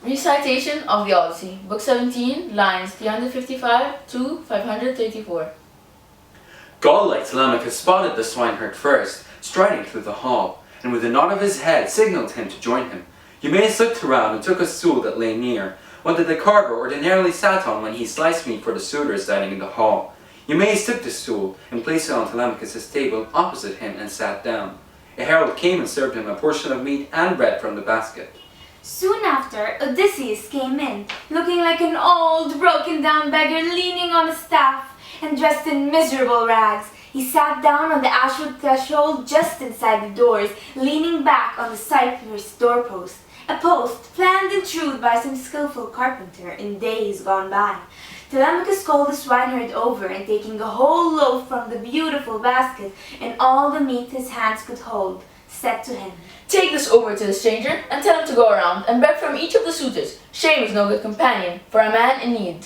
Recitation of the Odyssey, Book 17, lines 355 to 534. Godlike Telemachus spotted the swineherd first, striding through the hall, and with a nod of his head signaled him to join him. Eumaeus looked around and took a stool that lay near, one that the carver ordinarily sat on when he sliced meat for the suitors dining in the hall. Eumaeus took the stool and placed it on Telemachus' table opposite him and sat down. A herald came and served him a portion of meat and bread from the basket. Soon after, Odysseus came in, looking like an old, broken-down beggar leaning on a staff and dressed in miserable rags. He sat down on the ashwood threshold just inside the doors, leaning back on the cypress doorpost, a post planned and trued by some skillful carpenter in days gone by. Telemachus called the swineherd over, and taking a whole loaf from the beautiful basket and all the meat his hands could hold, said to him, "Take this over to the stranger and tell him to go around and beg from each of the suitors. Shame is no good companion for a man in need."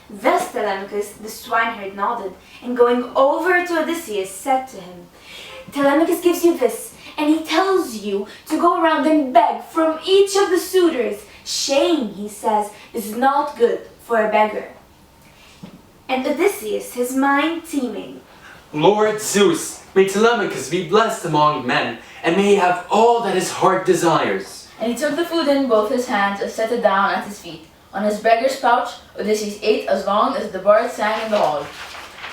Thus Telemachus, the swineherd, nodded, and going over to Odysseus, said to him, "Telemachus gives you this, and he tells you to go around and beg from each of the suitors. Shame, he says, is not good for a beggar." And Odysseus, his mind teeming, Lord Zeus, may Telemachus be blessed among men, and may he have all that his heart desires. And he took the food in both his hands and set it down at his feet. On his beggar's pouch, Odysseus ate as long as the bard sang in the hall.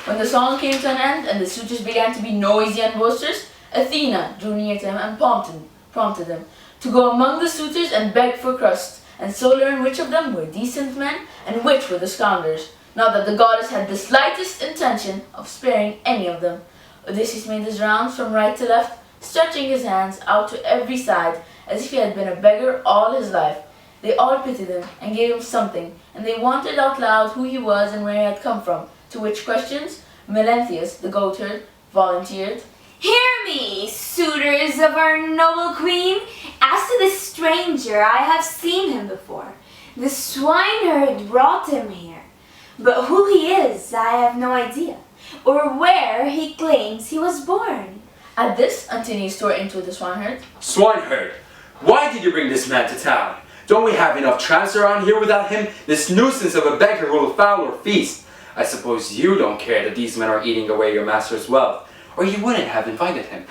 When the song came to an end and the suitors began to be noisy and boisterous, Athena drew near to him and prompted him to go among the suitors and beg for crust, and so learn which of them were decent men and which were the scoundrels. Not that the goddess had the slightest intention of sparing any of them. Odysseus made his rounds from right to left, stretching his hands out to every side as if he had been a beggar all his life. They all pitied him and gave him something, and they wondered out loud who he was and where he had come from, to which questions Melanthius, the goatherd, volunteered. "Hear me, suitors of our noble queen. As to this stranger, I have seen him before. The swineherd brought him here. But who he is, I have no idea, or where he claims he was born." At this, Antinous tore into the swineherd. Swineherd, why did you bring this man to town? Don't we have enough tramps around here without him? This nuisance of a beggar who will foul our feast. I suppose you don't care that these men are eating away your master's wealth, or you wouldn't have invited him.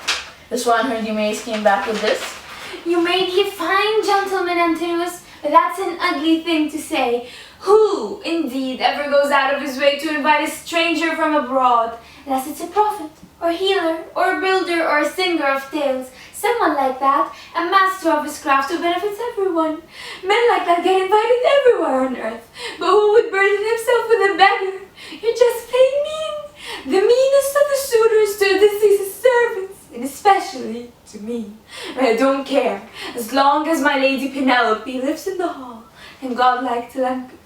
The swineherd Eumaeus came back with this. "You may be a fine gentleman, Antinous, but that's an ugly thing to say. Who, indeed, ever goes out of his way to invite a stranger from abroad, unless it's a prophet, or healer, or a builder, or a singer of tales? Someone like that, a master of his craft who benefits everyone. Men like that get invited everywhere on earth, but who would burden himself with a beggar? You're just plain mean. The meanest of the suitors to Odysseus' servants, and especially to me. I don't care, as long as my lady Penelope lives in the hall, and godlike Telemachus."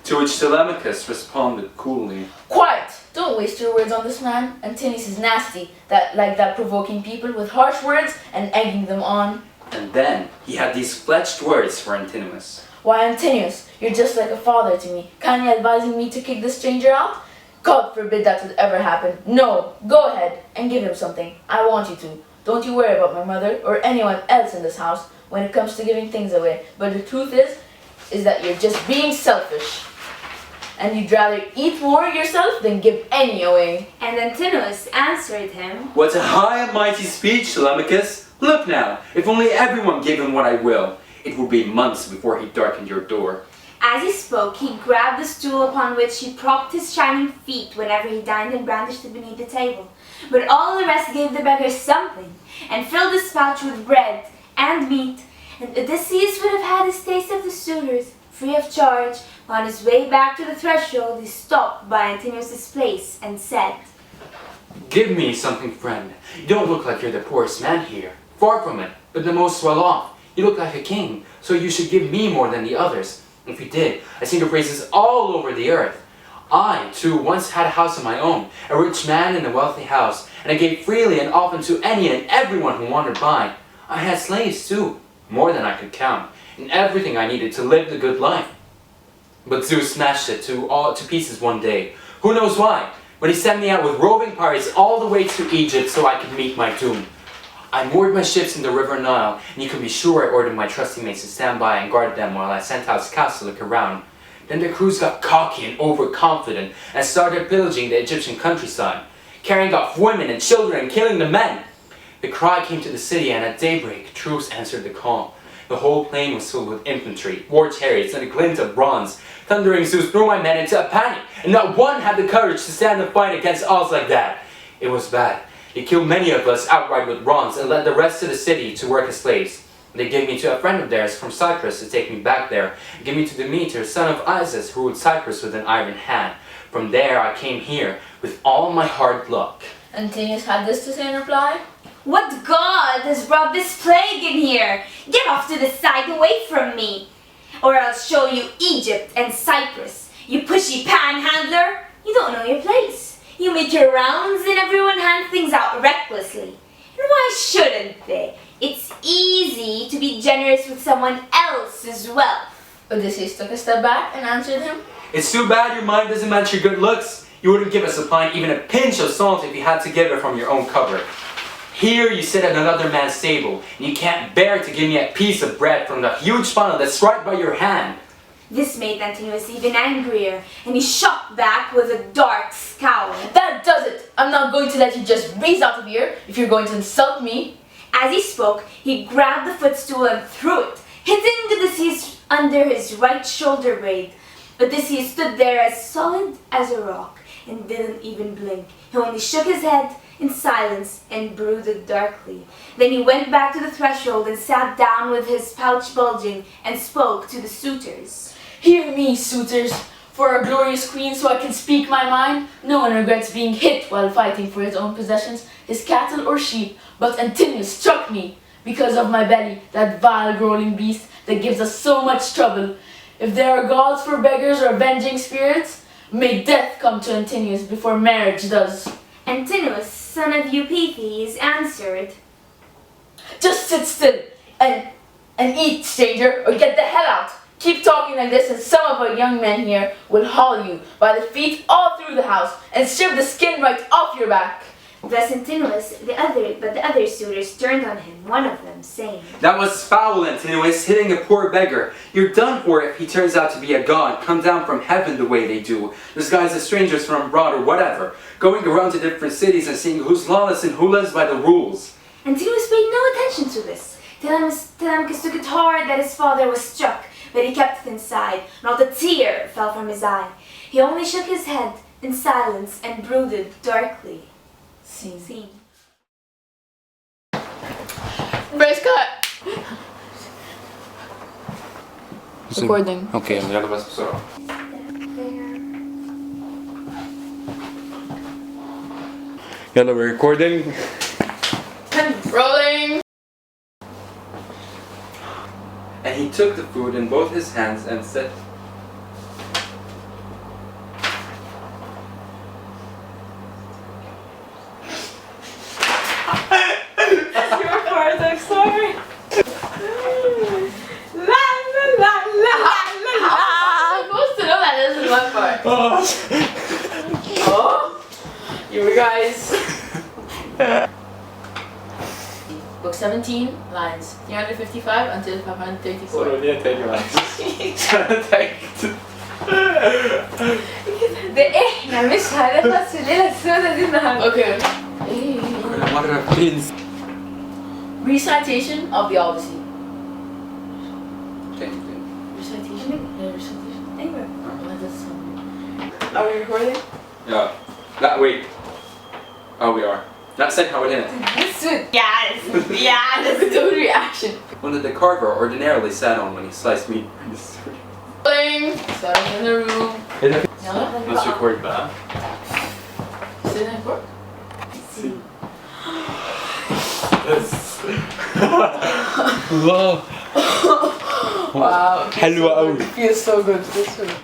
To which Telemachus responded coolly, "Quiet! Don't waste your words on this man. Antinous is nasty, like that provoking people with harsh words and egging them on." And then he had these fletched words for Antinous. "Why, Antinous, you're just like a father to me, kindly advising me to kick the stranger out? God forbid that would ever happen. No, go ahead and give him something. I want you to. Don't you worry about my mother or anyone else in this house when it comes to giving things away. But the truth is that you're just being selfish. And you'd rather eat more yourself than give any away." And Antinous answered him, What a high and mighty speech, Telemachus! Look now, if only everyone gave him what I will, it would be months before he darkened your door. As he spoke, he grabbed the stool upon which he propped his shining feet whenever he dined and brandished it beneath the table. But all the rest gave the beggar something, and filled his pouch with bread and meat, and Odysseus would have had his taste of the suitors, free of charge. On his way back to the threshold, he stopped by Antinous' place and said, Give me something, friend. You don't look like you're the poorest man here. Far from it, but the most well off. You look like a king, so you should give me more than the others. If you did, I'd sing your praises all over the earth. I, too, once had a house of my own, a rich man in a wealthy house, and I gave freely and often to any and everyone who wandered by. I had slaves, too, more than I could count, and everything I needed to live the good life. But Zeus smashed it to pieces one day. Who knows why? When he sent me out with roving pirates all the way to Egypt so I could meet my doom. I moored my ships in the river Nile, and you can be sure I ordered my trusty mates to stand by and guard them while I sent out scouts to look around. Then the crews got cocky and overconfident and started pillaging the Egyptian countryside, carrying off women and children and killing the men. The cry came to the city, and at daybreak, troops answered the call. The whole plain was filled with infantry, war chariots, and a glint of bronze. Thundering Zeus threw my men into a panic, and not one had the courage to stand and fight against odds like that. It was bad. They killed many of us outright with bronze and led the rest to the city to work as slaves. They gave me to a friend of theirs from Cyprus to take me back there, and gave me to Demeter, son of Isis, who ruled Cyprus with an iron hand. From there I came here with all my hard luck. Antinous had this to say in reply. What god has brought this plague in here? Get off to the side, away from me, or I'll show you Egypt and Cyprus. You pushy panhandler, you don't know your place. You make your rounds and everyone hands things out recklessly. And why shouldn't they? It's easy to be generous with someone else's wealth. Odysseus took a step back and answered him. It's too bad your mind doesn't match your good looks. You wouldn't give a supply even a pinch of salt if you had to give it from your own cupboard. Here you sit at another man's table, and you can't bear to give me a piece of bread from the huge funnel that's right by your hand. This made Antinous even angrier, and he shot back with a dark scowl. That does it! I'm not going to let you just breeze out of here if you're going to insult me. As he spoke, he grabbed the footstool and threw it, hitting Odysseus under his right shoulder blade. Odysseus stood there as solid as a rock and didn't even blink. He only shook his head in silence and brooded darkly. Then he went back to the threshold and sat down with his pouch bulging and spoke to the suitors. Hear me, suitors. For our glorious queen, so I can speak my mind. No one regrets being hit while fighting for his own possessions, his cattle or sheep. But Antinous struck me because of my belly, that vile growling beast that gives us so much trouble. If there are gods for beggars or avenging spirits, may death come to Antinous before marriage does. Antinous, son of Eupeithes, answered, Just sit still and eat, stranger, or get the hell out. Keep talking like this and some of our young men here will haul you by the feet all through the house and strip the skin right off your back. Thus Antinous, but the other suitors turned on him, one of them saying, That was foul, Antinous, hitting a poor beggar. You're done for if he turns out to be a god, come down from heaven the way they do, disguised as strangers from abroad or whatever, going around to different cities and seeing who's lawless and who lives by the rules. Antinous paid no attention to this. Telemachus took it hard that his father was struck, but he kept it inside. Not a tear fell from his eye. He only shook his head in silence and brooded darkly. Scene. Brace cut! Recording. Okay, jag bara så. Yellow, we're recording. And rolling! And he took the food in both his hands and said, Your part, I'm sorry. La la la la la la. I'm supposed to know that this is my part. Oh, you guys. Book 17, lines 355 until 534. Det احنا مش هنخلص في الليلة السوداء دي النهاردة. Okay. What pins? Recitation of the Odyssey. Okay. Recitation? Yeah, recitation. Anywhere. Oh, that's so. Are we recording? Yeah. That wait. Oh, we are. Not saying how it ended. Yes, yes. Good reaction. One that the carver ordinarily sat on when he sliced meat. Playing. Starting in the room. Let's record that. Sit in the Wow. Wow. Hello. Feels so good. Feels so good.